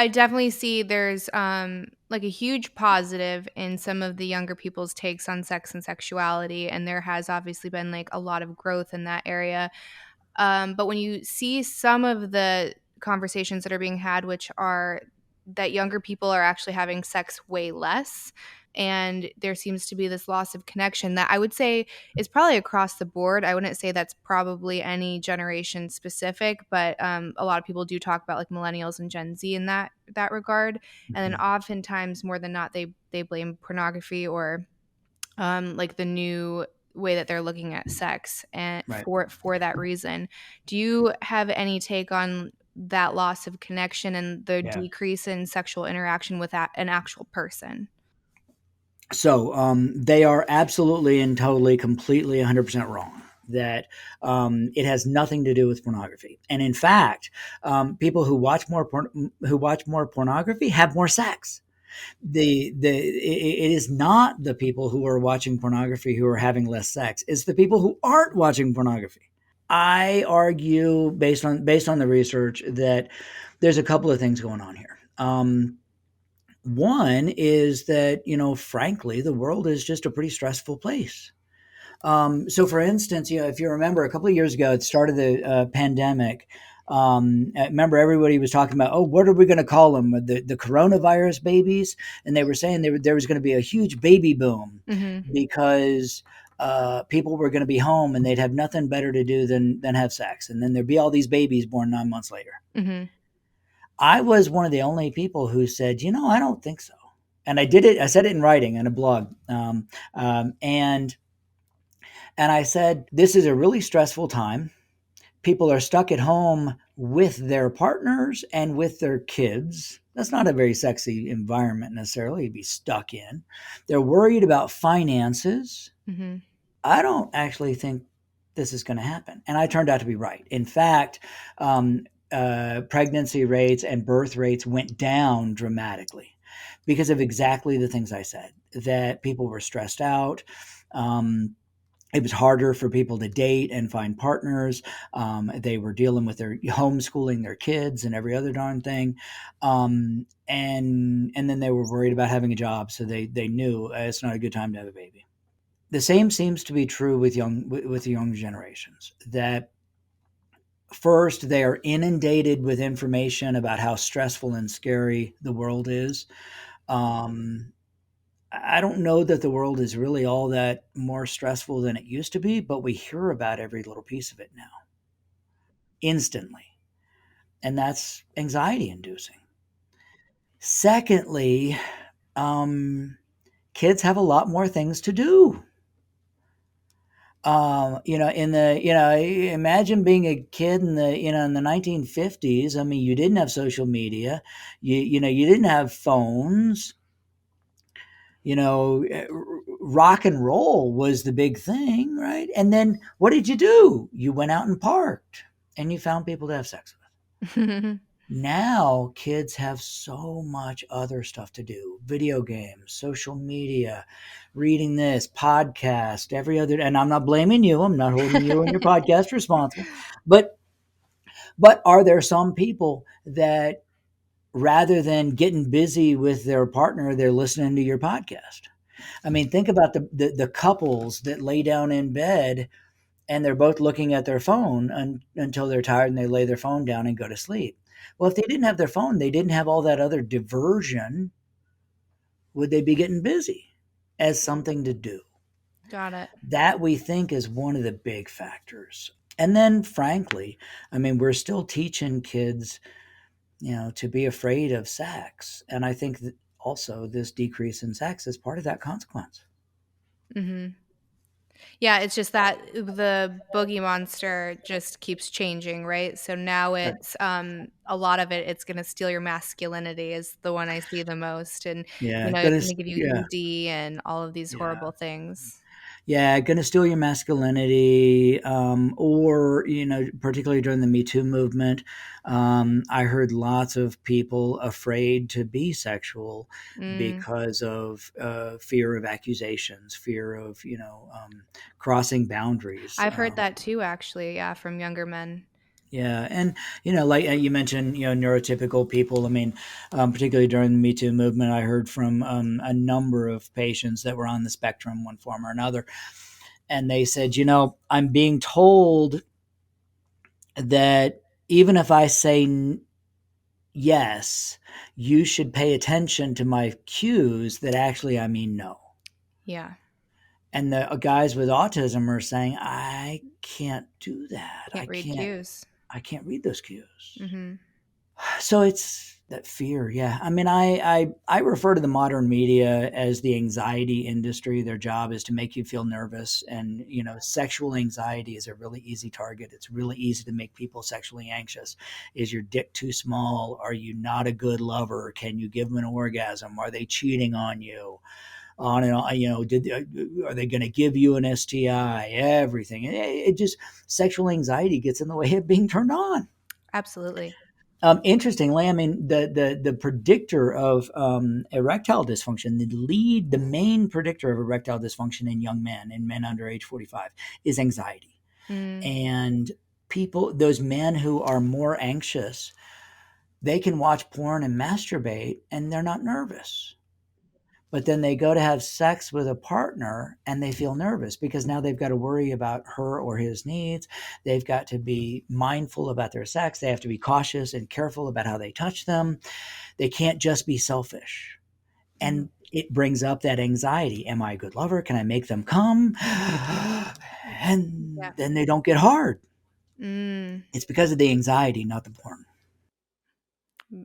I definitely see there's like a huge positive in some of the younger people's takes on sex and sexuality, and there has obviously been like a lot of growth in that area. But when you see some of the conversations that are being had, which are that younger people are actually having sex way less, and there seems to be this loss of connection that I would say is probably across the board. I wouldn't say that's probably any generation specific, but a lot of people do talk about like millennials and Gen Z in that regard. And then Mhm. oftentimes, more than not, they blame pornography or like the new way that they're looking at sex and Right. for that reason. Do you have any take on that loss of connection and the Yeah. decrease in sexual interaction with an actual person? So they are absolutely and totally, completely, 100% wrong. That it has nothing to do with pornography, and in fact, people who watch more pornography have more sex. It is not the people who are watching pornography who are having less sex. It's the people who aren't watching pornography. I argue based on the research that there's a couple of things going on here. One is that, frankly, the world is just a pretty stressful place. So, for instance, if you remember a couple of years ago, it started the pandemic. I remember everybody was talking about, oh, what are we going to call them? The coronavirus babies? And they were saying there was going to be a huge baby boom Hmm. because people were going to be home and they'd have nothing better to do than have sex. And then there'd be all these babies born 9 months later. Hmm. I was one of the only people who said, I don't think so. And I did it. I said it in writing in a blog. And I said, this is a really stressful time. People are stuck at home with their partners and with their kids. That's not a very sexy environment necessarily to be stuck in. They're worried about finances. Hmm. I don't actually think this is going to happen. And I turned out to be right. In fact, pregnancy rates and birth rates went down dramatically because of exactly the things I said, that people were stressed out. It was harder for people to date and find partners. They were dealing with their homeschooling their kids and every other darn thing. And then they were worried about having a job. So they knew it's not a good time to have a baby. The same seems to be true with the young generations, that first they are inundated with information about how stressful and scary the world is. um, I don't know that the world is really all that more stressful than it used to be, but we hear about every little piece of it now instantly, and that's anxiety inducing. Secondly, um, kids have a lot more things to do. Imagine being a kid in the 1950s. I mean, you didn't have social media, you didn't have phones. Rock and roll was the big thing, right? And then what did you do? You went out and parked, and you found people to have sex with. Now kids have so much other stuff to do: video games, social media, reading this, podcast, every other. And I'm not blaming you. I'm not holding you and your podcast responsible. But are there some people that, rather than getting busy with their partner, they're listening to your podcast? I mean, think about the couples that lay down in bed and they're both looking at their phone until they're tired and they lay their phone down and go to sleep. Well, if they didn't have their phone, they didn't have all that other diversion. Would they be getting busy as something to do? Got it. That, we think, is one of the big factors. And then, frankly, I mean, we're still teaching kids, to be afraid of sex. And I think that also this decrease in sex is part of that consequence. Hmm. Yeah, it's just that the boogie monster just keeps changing, right? So now Right. it's a lot of it's gonna steal your masculinity is the one I see the most. And Yeah, it's gonna gonna give you yeah, ED and all of these yeah. horrible things. Yeah, gonna steal your masculinity, or, particularly during the Me Too movement, I heard lots of people afraid to be sexual Mm. because of fear of accusations, fear of, crossing boundaries. I've heard that too, actually, yeah, from younger men. Yeah, and like you mentioned, neurotypical people. I mean, particularly during the Me Too movement, I heard from a number of patients that were on the spectrum, one form or another, and they said, I'm being told that even if I say yes, you should pay attention to my cues that actually I mean no. Yeah. And the guys with autism are saying, I can't do that. Can't read cues. I can't read those cues. Mhm. So it's that fear. Yeah. I mean, I refer to the modern media as the anxiety industry. Their job is to make you feel nervous. And, sexual anxiety is a really easy target. It's really easy to make people sexually anxious. Is your dick too small? Are you not a good lover? Can you give them an orgasm? Are they cheating on you? On and on, are they going to give you an STI? Everything. It just, sexual anxiety gets in the way of being turned on. Absolutely. Interestingly, I mean, the predictor of erectile dysfunction, the main predictor of erectile dysfunction in young men, in men under age 45, is anxiety. Mm. And those men who are more anxious, they can watch porn and masturbate and they're not nervous. But then they go to have sex with a partner and they feel nervous because now they've got to worry about her or his needs. They've got to be mindful about their sex. They have to be cautious and careful about how they touch them. They can't just be selfish. Mhm. And it brings up that anxiety. Am I a good lover? Can I make them come? Yeah. And then they don't get hard. Mm. It's because of the anxiety, not the porn.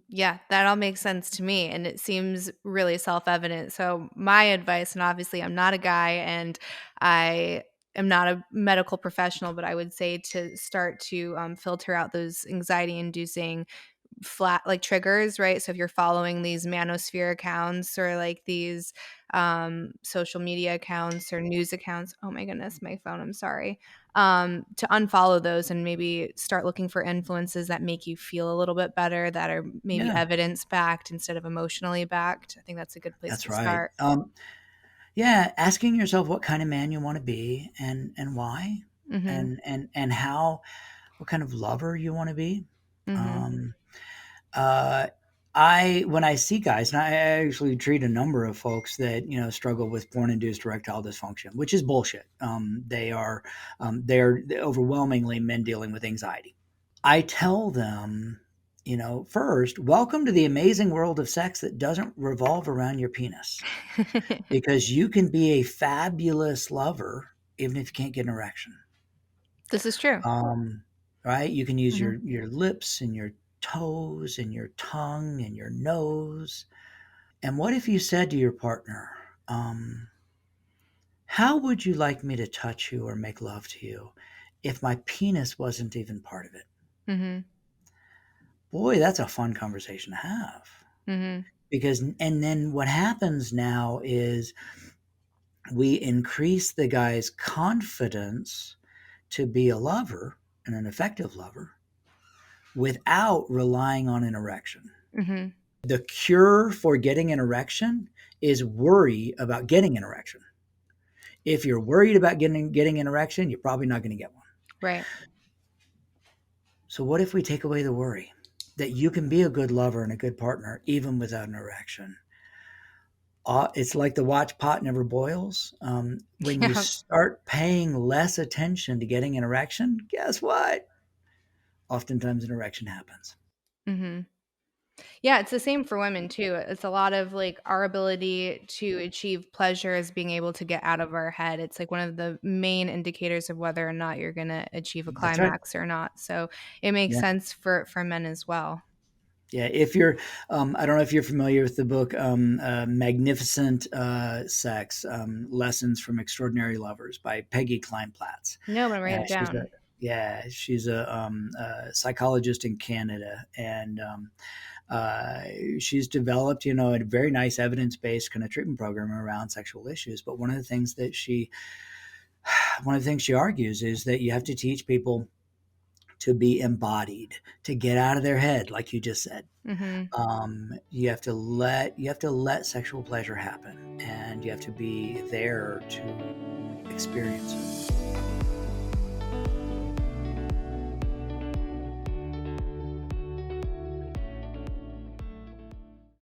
Yeah, that all makes sense to me, and it seems really self-evident. So my advice, and obviously I'm not a guy and I am not a medical professional, but I would say to start to filter out those anxiety-inducing flat like triggers, right? So if you're following these manosphere accounts or like these social media accounts or news accounts, oh my goodness, my phone, I'm sorry. To unfollow those and maybe start looking for influences that make you feel a little bit better, that are maybe Yeah, evidence backed instead of emotionally backed. I think that's a good place that's to right. start. Yeah, asking yourself what kind of man you want to be and why, Mhm. and how, what kind of lover you want to be. Mhm. Um, uh, I when I see guys, and I actually treat a number of folks that struggle with porn-induced erectile dysfunction, which is bullshit. They're overwhelmingly men dealing with anxiety. I tell them, first, welcome to the amazing world of sex that doesn't revolve around your penis, because you can be a fabulous lover even if you can't get an erection. This is true. Um, right? You can use Mhm. your lips and your toes and your tongue and your nose. And what if you said to your partner, how would you like me to touch you or make love to you if my penis wasn't even part of it? Mhm. Boy, that's a fun conversation to have. Mhm. Because, and then what happens now is we increase the guy's confidence to be a lover and an effective lover without relying on an erection. Mhm. The cure for getting an erection is worry about getting an erection. If you're worried about getting an erection, you're probably not going to get one. Right. So what if we take away the worry that you can be a good lover and a good partner even without an erection? It's like the watch pot never boils. When you Yeah. start paying less attention to getting an erection, guess what? Oftentimes an erection happens. Mhm. Yeah, it's the same for women too. It's a lot of like our ability to achieve pleasure is being able to get out of our head. It's like one of the main indicators of whether or not you're going to achieve a That's right. climax or not. So it makes Yeah. sense for men as well. Yeah, if you're, I don't know if you're familiar with the book "Magnificent Sex: Lessons from Extraordinary Lovers" by Peggy Kleinplatz. No, I'm gonna write it She's a down. she's a psychologist in Canada, and uh, she's developed a very nice evidence based kind of treatment program around sexual issues. But one of the things she argues is that you have to teach people to be embodied, to get out of their head, like you just said. Mhm. You have to let sexual pleasure happen, and you have to be there to experience it.